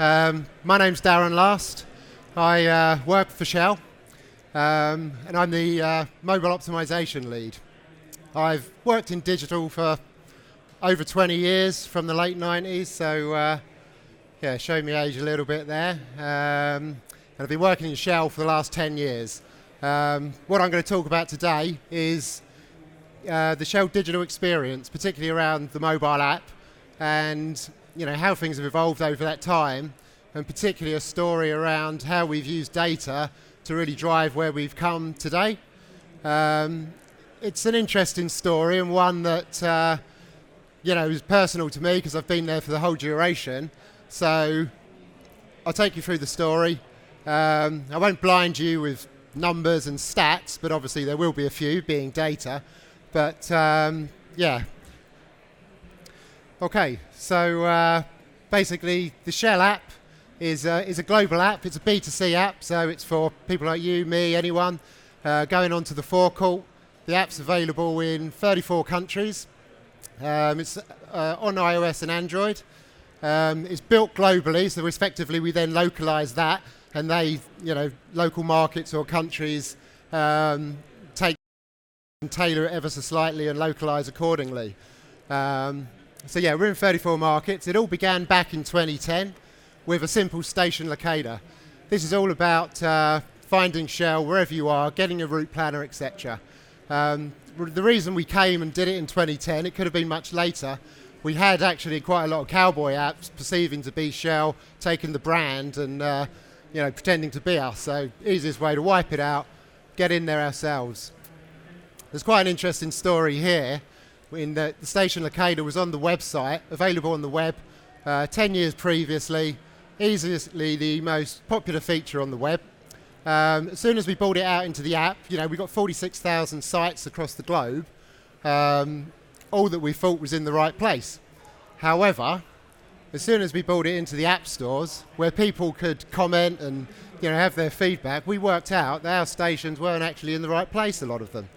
My name's Darren Last. I work for Shell, and I'm the Mobile Optimisation lead. I've worked in digital for over 20 years, from the late 90s, so showing my age a little bit there. And I've been working in Shell for the last 10 years. What I'm going to talk about today is the Shell digital experience, particularly around the mobile app, and how things have evolved over that time, and particularly a story around how we've used data to really drive where we've come today. It's an interesting story, and one that is personal to me because I've been there for the whole duration. So I'll take you through the story. I won't blind you with numbers and stats, but obviously there will be a few, being data. But Okay, so basically the Shell app is a global app. It's a B2C app, so it's for people like you, me, anyone going onto the forecourt. The app's available in 34 countries. It's on iOS and Android. It's built globally, so respectively we then localize that, and local markets or countries take and tailor it ever so slightly and localize accordingly. We're in 34 markets. It all began back in 2010 with a simple station locator. This is all about finding Shell wherever you are, getting a route planner, etc. The reason we came and did it in 2010, it could have been much later. We had actually quite a lot of cowboy apps perceiving to be Shell, taking the brand and pretending to be us. So easiest way to wipe it out, get in there ourselves. There's quite an interesting story here. In the station locator was on the website, available on the web 10 years previously, easily the most popular feature on the web. As soon as we brought it out into the app, we got 46,000 sites across the globe, all that we thought was in the right place. However, as soon as we brought it into the app stores, where people could comment and have their feedback, we worked out that our stations weren't actually in the right place, a lot of them.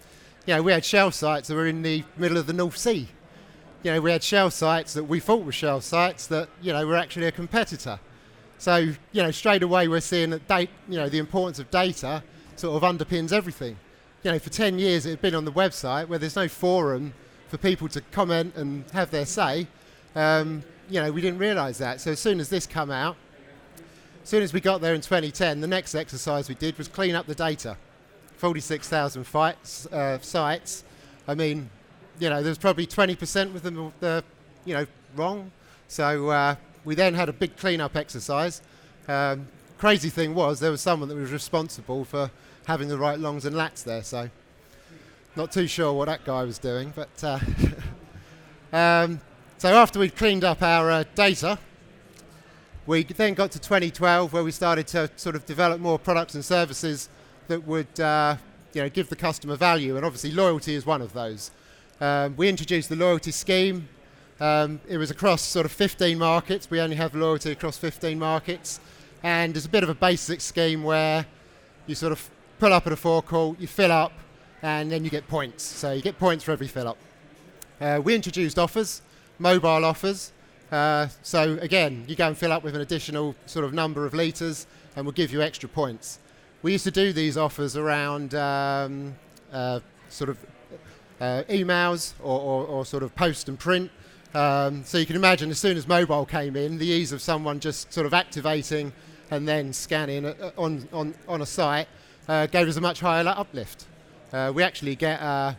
We had Shell sites that were in the middle of the North Sea. We had Shell sites that we thought were Shell sites that, were actually a competitor. So, straight away we're seeing that the importance of data sort of underpins everything. For 10 years it had been on the website where there's no forum for people to comment and have their say. We didn't realise that. So as soon as this came out, as soon as we got there in 2010, the next exercise we did was clean up the data. 46,000 sites. I mean, there's probably 20% with them, wrong. So we then had a big clean-up exercise. Crazy thing was, there was someone that was responsible for having the right longs and lats there. So not too sure what that guy was doing. But so after we'd cleaned up our data, we then got to 2012, where we started to sort of develop more products and services that would give the customer value, and obviously loyalty is one of those. We introduced the loyalty scheme. It was across sort of 15 markets. We only have loyalty across 15 markets, and it's a bit of a basic scheme where you sort of pull up at a forecourt, you fill up, and then you get points. So you get points for every fill up. We introduced offers, mobile offers. So again, you go and fill up with an additional sort of number of litres, and we'll give you extra points. We used to do these offers around emails or sort of post and print. So you can imagine, as soon as mobile came in, the ease of someone just sort of activating and then scanning on a site gave us a much higher uplift. We actually get a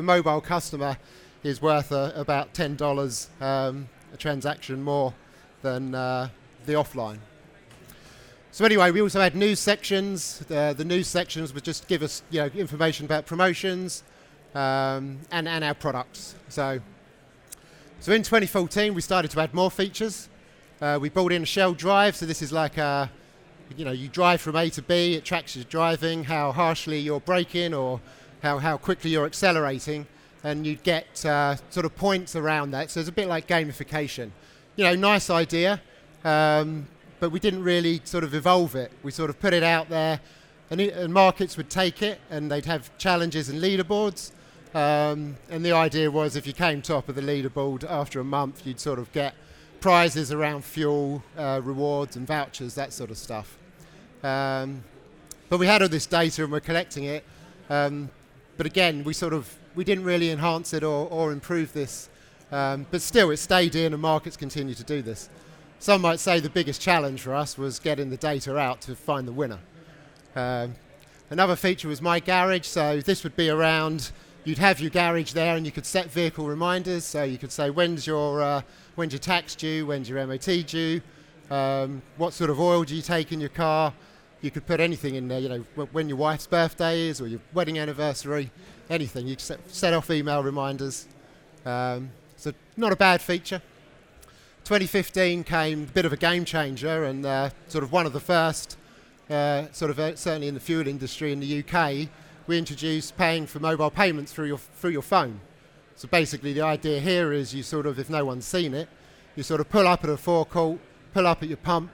mobile customer is worth about $10 a transaction more than the offline. So anyway, we also had news sections. The news sections would just give us information about promotions and our products. So in 2014 we started to add more features. We brought in a Shell Drive. So this is like you drive from A to B. It tracks your driving, how harshly you're braking or how quickly you're accelerating, and you'd get sort of points around that. So it's a bit like gamification. Nice idea. But we didn't really sort of evolve it. We sort of put it out there, and markets would take it, and they'd have challenges and leaderboards. And the idea was, if you came top of the leaderboard after a month, you'd sort of get prizes around fuel, rewards and vouchers, that sort of stuff. But we had all this data and we're collecting it. But again, we didn't really enhance it or improve this. But still, it stayed in and markets continue to do this. Some might say the biggest challenge for us was getting the data out to find the winner. Another feature was My Garage. So this would be around, you'd have your garage there and you could set vehicle reminders. So you could say, when's your tax due, when's your MOT due, what sort of oil do you take in your car. You could put anything in there, you know, when your wife's birthday is or your wedding anniversary, anything. You could set off email reminders. So not a bad feature. 2015 came a bit of a game changer and sort of one of the first, certainly in the fuel industry in the UK, we introduced paying for mobile payments through your phone. So basically the idea here is you sort of, if no one's seen it, you sort of pull up at a forecourt, pull up at your pump,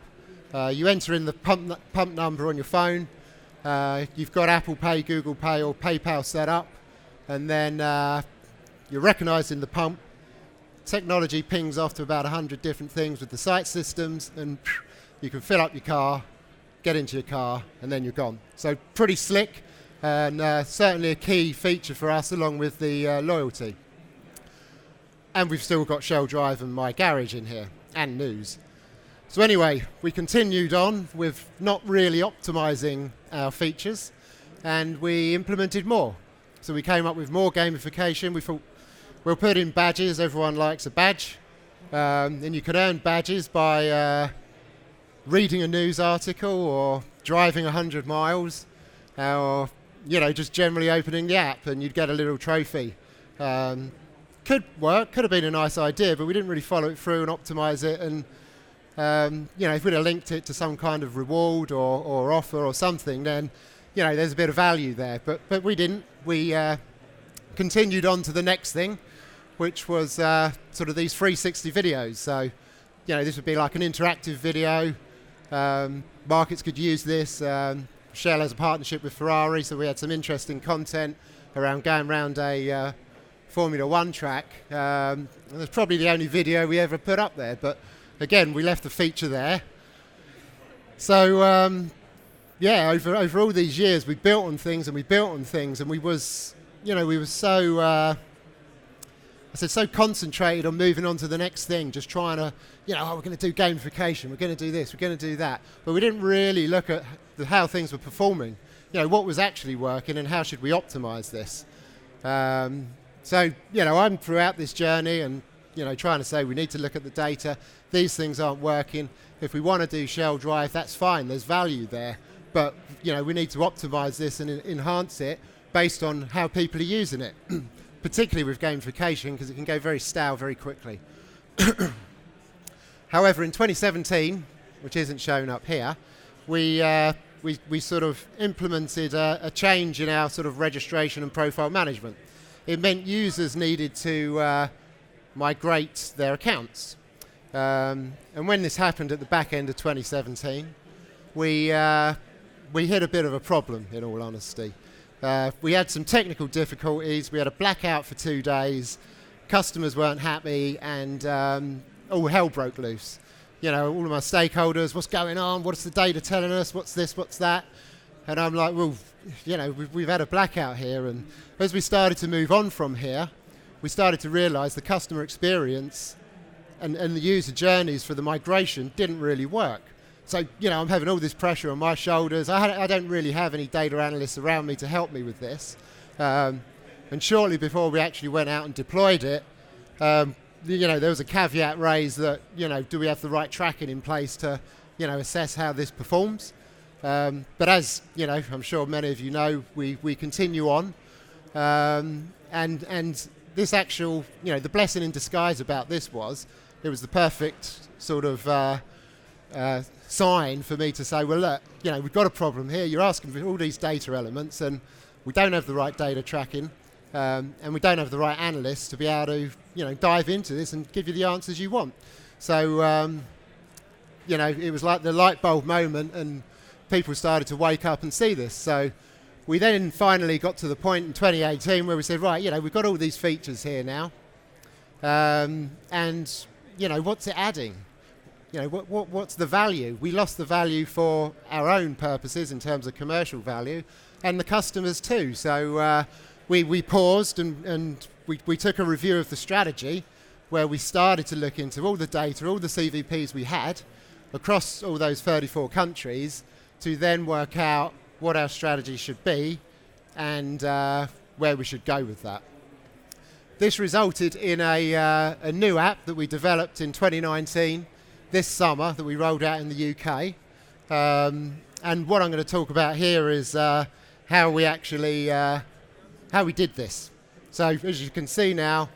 you enter in the pump number on your phone, you've got Apple Pay, Google Pay or PayPal set up, and then you're recognised in the pump. Technology pings off to about 100 different things with the sight systems, and you can fill up your car, get into your car, and then you're gone. So pretty slick, and certainly a key feature for us along with the loyalty. And we've still got Shell Drive and My Garage in here, and news. So anyway, we continued on with not really optimizing our features, and we implemented more. So we came up with more gamification. We thought, we'll put in badges. Everyone likes a badge. And you can earn badges by reading a news article or driving 100 miles or, you know, just generally opening the app and you'd get a little trophy. Could work, could have been a nice idea, but we didn't really follow it through and optimize it. And you know, if we'd have linked it to some kind of reward or offer or something, then, you know, there's a bit of value there. But we didn't. We continued on to the next thing, which was sort of these 360 videos. So, you know, this would be like an interactive video. Markets could use this. Shell has a partnership with Ferrari, so we had some interesting content around going around a Formula One track. And it's probably the only video we ever put up there, but again, we left the feature there. So, yeah, over all these years, we built on things and we built on things, and we were so, so concentrated on moving on to the next thing, just trying to, you know, we're going to do gamification, we're going to do this, we're going to do that. But we didn't really look at how things were performing, you know, what was actually working and how should we optimize this. So, you know, I'm throughout this journey and, you know, trying to say we need to look at the data. These things aren't working. If we want to do Shell Drive, that's fine. There's value there. But, you know, we need to optimize this and enhance it based on how people are using it, particularly with gamification, because it can go very stale very quickly. However, in 2017, which isn't shown up here, we sort of implemented a change in our sort of registration and profile management. It meant users needed to migrate their accounts. And when this happened at the back end of 2017, we hit a bit of a problem, in all honesty. We had some technical difficulties. We had a blackout for 2 days. Customers weren't happy, and all hell broke loose. You know, all of my stakeholders, what's going on? What's the data telling us? What's this? What's that? And I'm like, well, you know, we've had a blackout here. And as we started to move on from here, we started to realize the customer experience and the user journeys for the migration didn't really work. So, you know, I'm having all this pressure on my shoulders. I don't really have any data analysts around me to help me with this. And shortly before we actually went out and deployed it, you know, there was a caveat raised that, you know, do we have the right tracking in place to, you know, assess how this performs? But as, you know, I'm sure many of you know, we continue on. And this actual, you know, the blessing in disguise about this was, it was the perfect sort of sign for me to say, well, look, you know, we've got a problem here. You're asking for all these data elements, and we don't have the right data tracking, and we don't have the right analysts to be able to, you know, dive into this and give you the answers you want. So, you know, it was like the light bulb moment, and people started to wake up and see this. So we then finally got to the point in 2018 where we said, right, you know, we've got all these features here now, and what's it adding? What's the value? We lost the value for our own purposes in terms of commercial value, and the customers too. So we paused and we took a review of the strategy, where we started to look into all the data, all the CVPs we had across all those 34 countries, to then work out what our strategy should be and where we should go with that. This resulted in a new app that we developed in 2019, this summer, that we rolled out in the UK. And what I'm going to talk about here is how we actually how we did this. So as you can see now,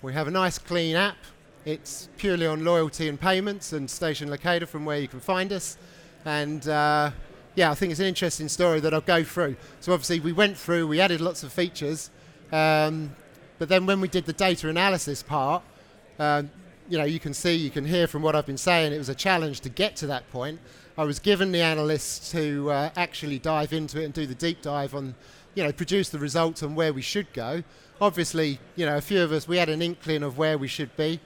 we have a nice clean app. It's purely on loyalty and payments and station locator from where you can find us. And I think it's an interesting story that I'll go through. So obviously we went through, we added lots of features, but then when we did the data analysis part, you can see, you can hear from what I've been saying, it was a challenge to get to that point. I was given the analysts to actually dive into it and do the deep dive on, produce the results on where we should go. Obviously, a few of us, we had an inkling of where we should be,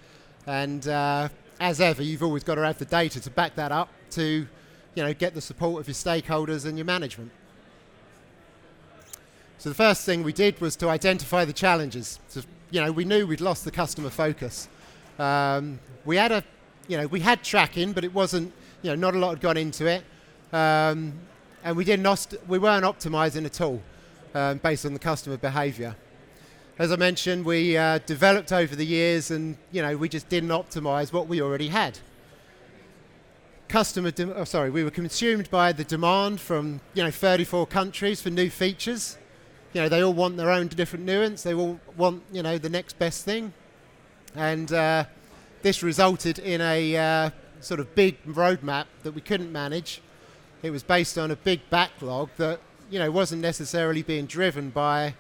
and as ever, you've always got to have the data to back that up to, get the support of your stakeholders and your management. So the first thing we did was to identify the challenges. So, we knew we'd lost the customer focus. We had we had tracking, but it wasn't, not a lot had gone into it, and we weren't optimizing at all based on the customer behaviour. As I mentioned, we developed over the years, and we just didn't optimize what we already had. We were consumed by the demand from 34 countries for new features. They all want their own different nuance. They all want the next best thing, and this resulted in a sort of big roadmap that we couldn't manage. It was based on a big backlog that wasn't necessarily being driven by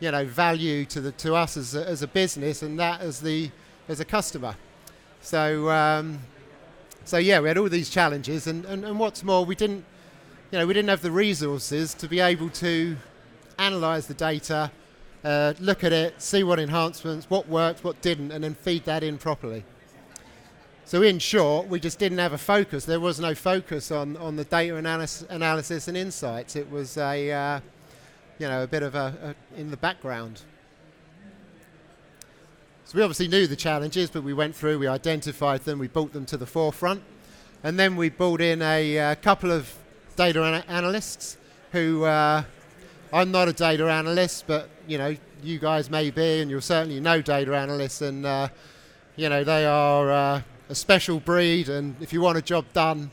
value to us as a business, and that as a customer. So we had all these challenges, and what's more, we didn't have the resources to be able to analyze the data, look at it, see what enhancements, what worked, what didn't, and then feed that in properly. So in short, we just didn't have a focus. There was no focus on the data analysis and insights. It was a bit of a in the background. So we obviously knew the challenges, but we went through, we identified them, we brought them to the forefront, and then we brought in a couple of data analysts who, I'm not a data analyst, but you guys may be, and you'll certainly know data analysts, and they are a special breed, and if you want a job done,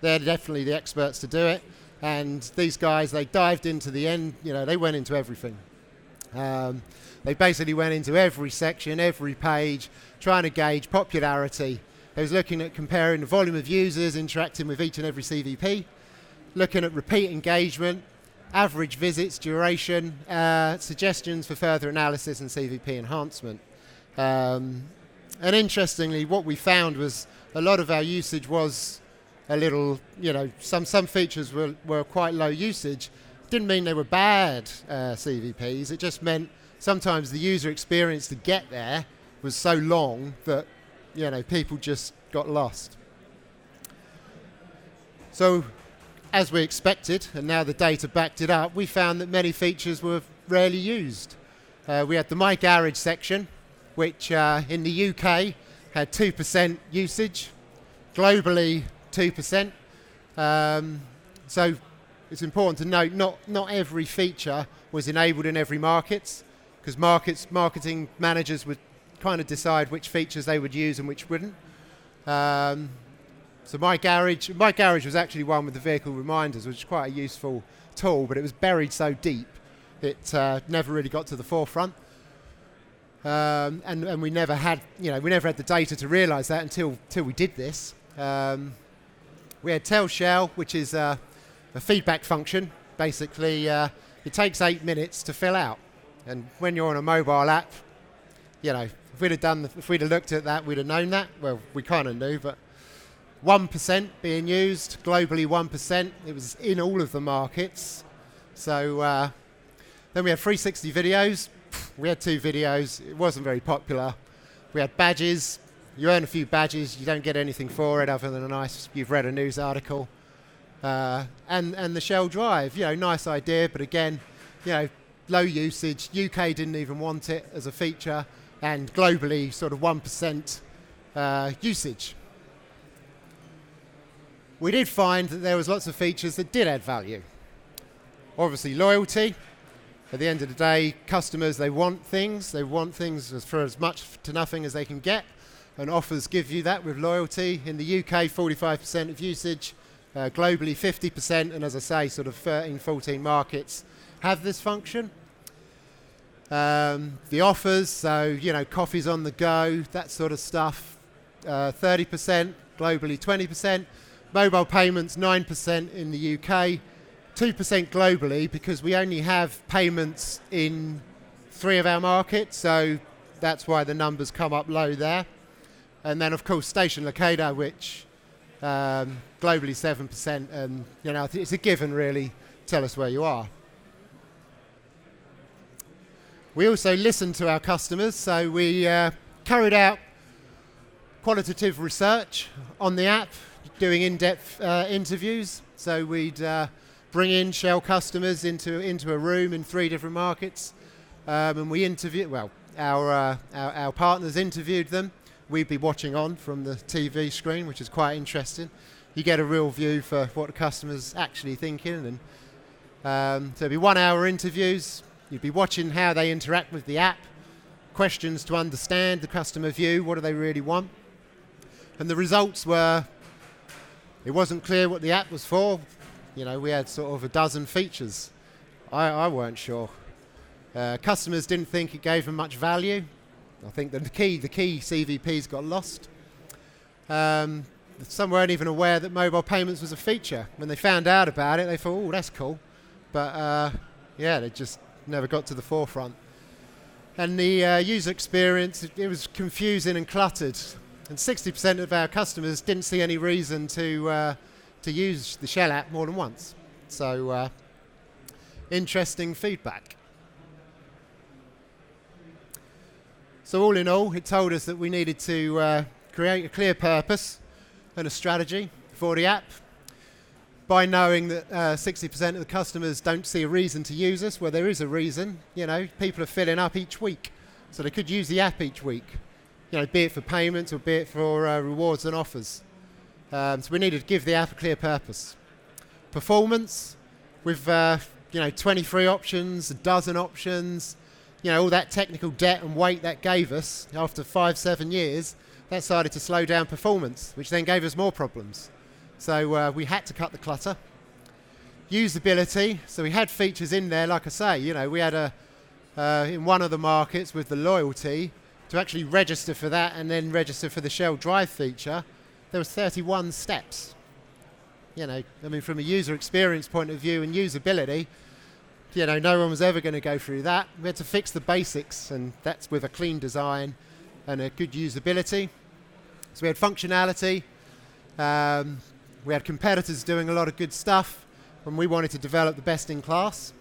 they're definitely the experts to do it. And these guys, they dived into the end, they went into everything. They basically went into every section, every page, trying to gauge popularity. They was looking at comparing the volume of users interacting with each and every CVP, looking at repeat engagement, average visits, duration, suggestions for further analysis and CVP enhancement. And interestingly, what we found was a lot of our usage was a little, some features were quite low usage. Didn't mean they were bad CVPs. It just meant sometimes the user experience to get there was so long that, people just got lost. So, as we expected, and now the data backed it up, we found that many features were rarely used. We had the My Garage section, which in the UK had 2% usage, globally 2%. So it's important to note not every feature was enabled in every market, because marketing managers would kind of decide which features they would use and which wouldn't. So My Garage was actually one with the vehicle reminders, which is quite a useful tool, but it was buried so deep it never really got to the forefront. And we never had the data to realise that until we did this. We had Tell Shell, which is a feedback function. Basically, it takes 8 minutes to fill out, and when you're on a mobile app, if we'd have looked at that, we'd have known that. Well, we kind of knew, but 1% being used globally, 1%. It was in all of the markets. So then we had 360 videos. We had 2 videos. It wasn't very popular. We had badges. You earn a few badges, you don't get anything for it other than a nice, you've read a news article. And the Shell Drive, nice idea, but again, low usage. UK didn't even want it as a feature, and globally sort of 1% usage. We did find that there was lots of features that did add value. Obviously loyalty. At the end of the day, customers, they want things for as much to nothing as they can get, and offers give you that with loyalty. In the UK, 45% of usage, globally 50%, and as I say, sort of 13, 14 markets have this function. The offers, so coffees on the go, that sort of stuff, 30%, globally 20%. Mobile payments, 9% in the UK, 2% globally, because we only have payments in 3 of our markets, so that's why the numbers come up low there. And then, of course, station locator, which globally 7%, and it's a given, really. Tell us where you are. We also listened to our customers, so we carried out qualitative research on the app, doing in-depth interviews. So we'd bring in Shell customers into a room in 3 different markets, and we interviewed. Well, our partners interviewed them. We'd be watching on from the TV screen, which is quite interesting. You get a real view for what the customer's actually thinking, and so it'd be 1-hour interviews. You'd be watching how they interact with the app, questions to understand the customer view, what do they really want. And the results were, it wasn't clear what the app was for. We had sort of a dozen features. I weren't sure. Customers didn't think it gave them much value. I think that the key CVPs got lost. Some weren't even aware that mobile payments was a feature. When they found out about it, they thought, oh, that's cool. But they just never got to the forefront. And the user experience, it was confusing and cluttered. And 60% of our customers didn't see any reason to use the Shell app more than once. So interesting feedback. So all in all, it told us that we needed to create a clear purpose and a strategy for the app. By knowing that 60% of the customers don't see a reason to use us, well, there is a reason. People are filling up each week, so they could use the app each week. Be it for payments or be it for rewards and offers. So we needed to give the app a clear purpose. Performance, with 23 options, a dozen options, all that technical debt and weight that gave us after 5-7 years, that started to slow down performance, which then gave us more problems. So we had to cut the clutter. Usability, so we had features in there, like I say, we had in one of the markets with the loyalty, to actually register for that and then register for the Shell Drive feature, there was 31 steps. From a user experience point of view and usability, no one was ever going to go through that. We had to fix the basics, and that's with a clean design and a good usability. So we had functionality. We had competitors doing a lot of good stuff, and we wanted to develop the best in class.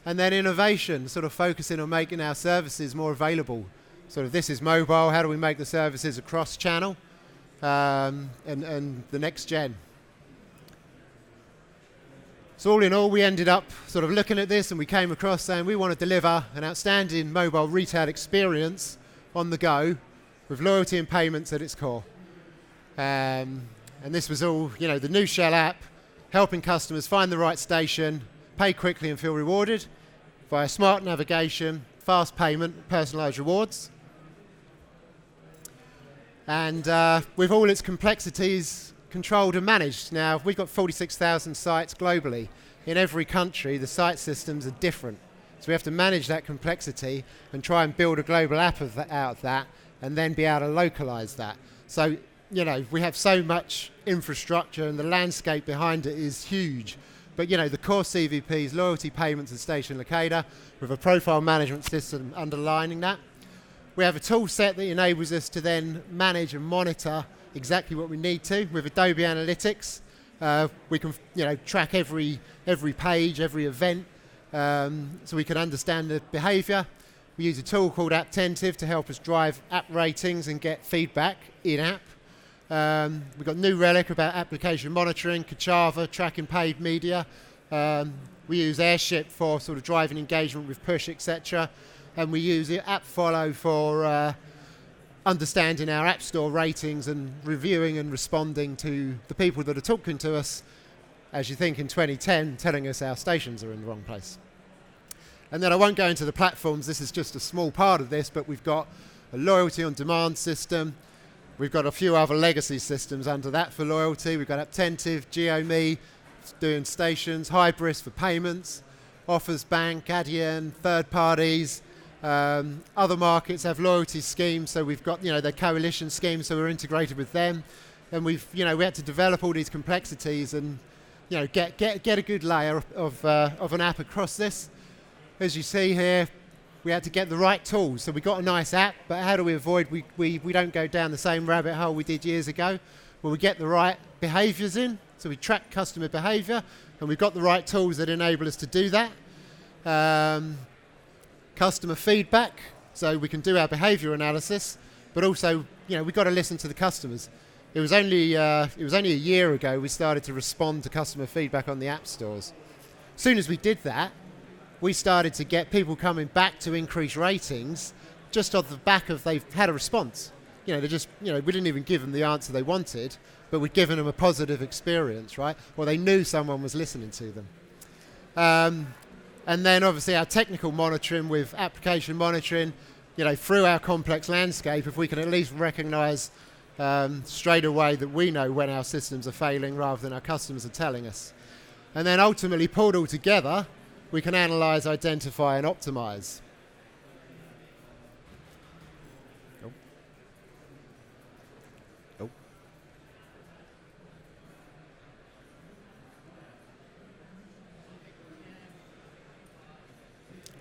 And then innovation, sort of focusing on making our services more available. Sort of, this is mobile, how do we make the services across channel and the next gen. So all in all, we ended up sort of looking at this, and we came across saying we want to deliver an outstanding mobile retail experience on the go with loyalty and payments at its core. And this was all, the new Shell app, helping customers find the right station, pay quickly and feel rewarded via smart navigation, fast payment, personalised rewards. And with all its complexities controlled and managed. Now, we've got 46,000 sites globally. In every country, the site systems are different. So we have to manage that complexity and try and build a global app out of that, and then be able to localise that. So, we have so much infrastructure, and the landscape behind it is huge. But, the core CVPs, loyalty, payments, and station locator, with a profile management system underlining that. We have a tool set that enables us to then manage and monitor exactly what we need to. With Adobe Analytics, we can track every page, every event, so we can understand the behaviour. We use a tool called Optimising to help us drive app ratings and get feedback in-app. We've got New Relic about application monitoring, Kachava, tracking paid media. We use Airship for sort of driving engagement with push, etc. And we use App Follow for understanding our App Store ratings and reviewing and responding to the people that are talking to us, as you think in 2010, telling us our stations are in the wrong place. And then I won't go into the platforms, this is just a small part of this, but we've got a loyalty on demand system. We've got a few other legacy systems under that for loyalty. We've got Optimising, GeoMe, doing stations, Hybris for payments, Offers Bank, Adyen, third parties. Other markets have loyalty schemes, so we've got their coalition schemes, so we're integrated with them. And we had to develop all these complexities and get a good layer of an app across this. As you see here, we had to get the right tools. So we got a nice app, but how do we avoid we don't go down the same rabbit hole we did years ago? Well, we get the right behaviours in. So we track customer behaviour, and we've got the right tools that enable us to do that. Customer feedback, so we can do our behaviour analysis, but also, we've got to listen to the customers. It was only a year ago we started to respond to customer feedback on the app stores. As soon as we did that, we started to get people coming back to increase ratings just off the back of they've had a response. We didn't even give them the answer they wanted, but we'd given them a positive experience, right? Or they knew someone was listening to them. And then obviously our technical monitoring with application monitoring, through our complex landscape, if we can at least recognise straight away that we know when our systems are failing rather than our customers are telling us. And then ultimately pulled all together, we can analyse, identify and optimise.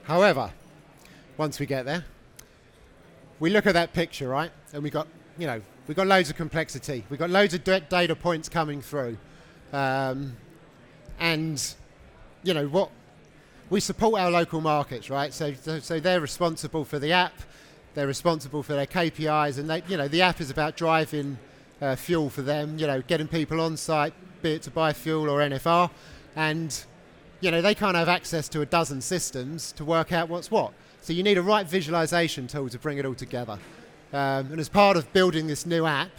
However, once we get there, we look at that picture, right? And we've got loads of complexity. We've got loads of data points coming through. What we support our local markets, right? So they're responsible for the app, they're responsible for their KPIs, and the app is about driving fuel for them, getting people on site, be it to buy fuel or NFR, and they can't have access to a dozen systems to work out what's what. So you need a right visualization tool to bring it all together. And as part of building this new app,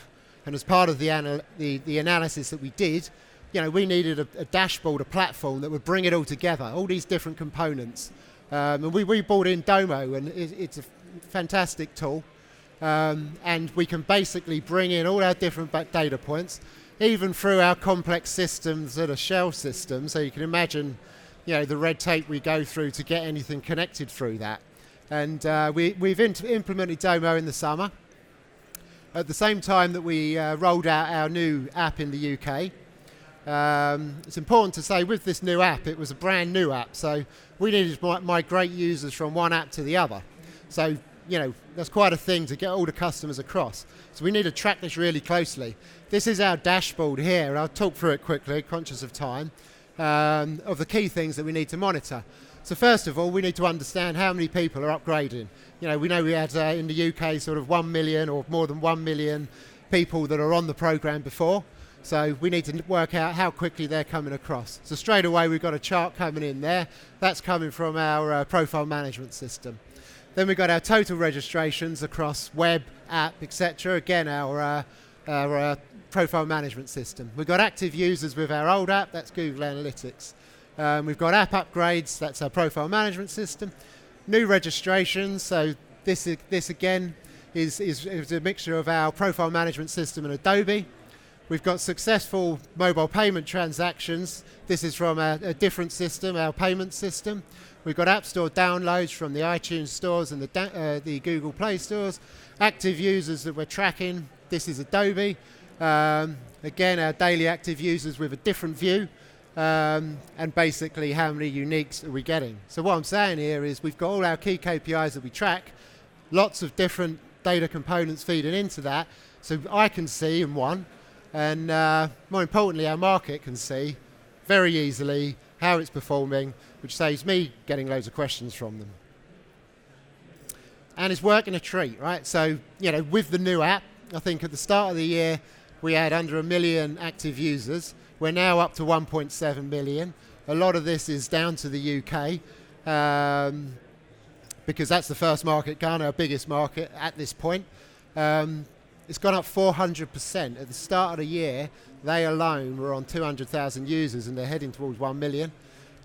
and as part of the analysis that we did, we needed a dashboard, a platform that would bring it all together, all these different components. And we brought in Domo, and it's a fantastic tool. And we can basically bring in all our different data points, even through our complex systems that are shell systems. So you can imagine, the red tape we go through to get anything connected through that. And we've implemented Domo in the summer. At the same time that we rolled out our new app in the UK. It's important to say with this new app, it was a brand new app. So we needed to migrate users from one app to the other. So, that's quite a thing to get all the customers across. So we need to track this really closely. This is our dashboard here, and I'll talk through it quickly, conscious of time, of the key things that we need to monitor. So first of all, we need to understand how many people are upgrading. We know we had in the UK sort of 1 million or more than 1 million people that are on the program before. So we need to work out how quickly they're coming across. So straight away, we've got a chart coming in there. That's coming from our profile management system. Then we've got our total registrations across web, app, etc. Again, our profile management system. We've got active users with our old app, that's Google Analytics. We've got app upgrades, that's our profile management system. New registrations, so this again is a mixture of our profile management system and Adobe. We've got successful mobile payment transactions. This is from a different system, our payment system. We've got App Store downloads from the iTunes stores and the Google Play stores. Active users that we're tracking. This is Adobe. Again, our daily active users with a different view. And basically how many uniques are we getting. So what I'm saying here is we've got all our key KPIs that we track. Lots of different data components feeding into that. So I can see in one. And more importantly, our market can see very easily how it's performing, which saves me getting loads of questions from them. and it's working a treat, right? So, with the new app, I think at the start of the year, we had under 1 million active users. We're now up to 1.7 million. A lot of this is down to the UK, because that's the first market, Ghana, our biggest market at this point. It's gone up 400%. At the start of the year, they alone were on 200,000 users, and they're heading towards 1 million.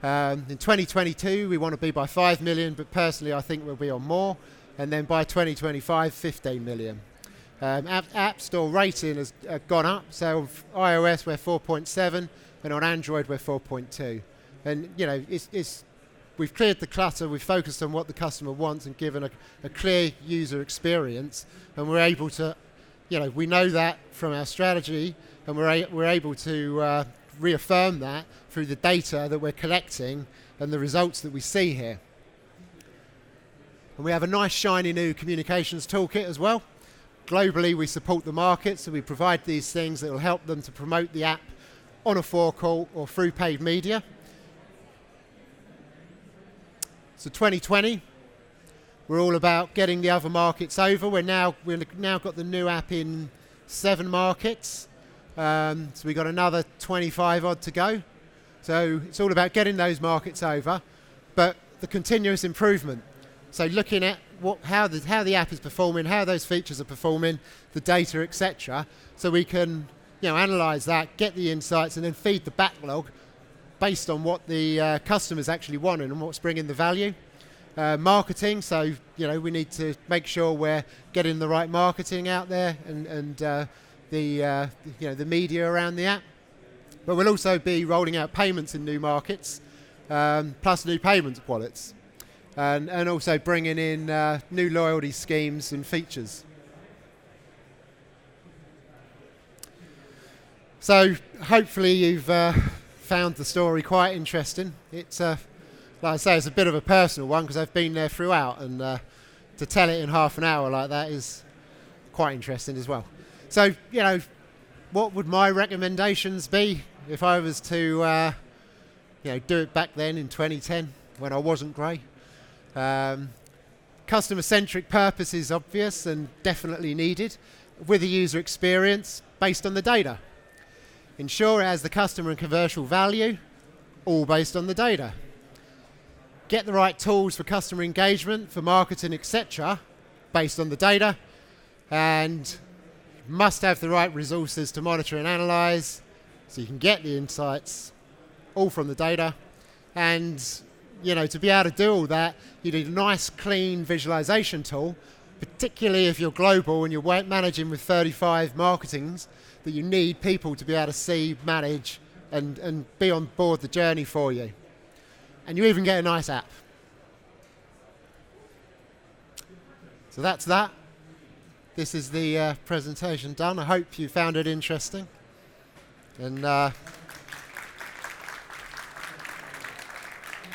In 2022, we want to be by 5 million, but personally, I think we'll be on more. And then by 2025, 15 million. App Store rating has gone up. So on iOS, we're 4.7, and on Android, we're 4.2. And, we've cleared the clutter, we've focused on what the customer wants and given a clear user experience, and we're able to, we know that from our strategy, and we're able to reaffirm that through the data that we're collecting and the results that we see here. And we have a nice shiny new communications toolkit as well. Globally, we support the market, so we provide these things that will help them to promote the app on a forecourt or through paid media. So 2020, we're all about getting the other markets over. We've now got the new app in 7 markets. So we've got another 25 odd to go. So it's all about getting those markets over, but the continuous improvement. So looking at how the app is performing, how those features are performing, the data, etc. So we can analyze that, get the insights, and then feed the backlog based on what the customers actually want and what's bringing the value. Marketing, so we need to make sure we're getting the right marketing out there and the media around the app. But we'll also be rolling out payments in new markets, plus new payments wallets, and also bringing in new loyalty schemes and features. So hopefully you've found the story quite interesting. It's like I say, it's a bit of a personal one because I've been there throughout, and to tell it in half an hour like that is quite interesting as well. So, what would my recommendations be if I was to, do it back then in 2010 when I wasn't grey? Customer-centric purpose is obvious and definitely needed, with a user experience based on the data. Ensure it has the customer and commercial value, all based on the data. Get the right tools for customer engagement, for marketing, etc., based on the data, and must have the right resources to monitor and analyze, so you can get the insights, all from the data. And to be able to do all that, you need a nice, clean visualization tool, particularly if you're global and you're managing with 35 marketings, that you need people to be able to see, manage, and be on board the journey for you. And you even get a nice app. So that's that. This is the presentation done. I hope you found it interesting. And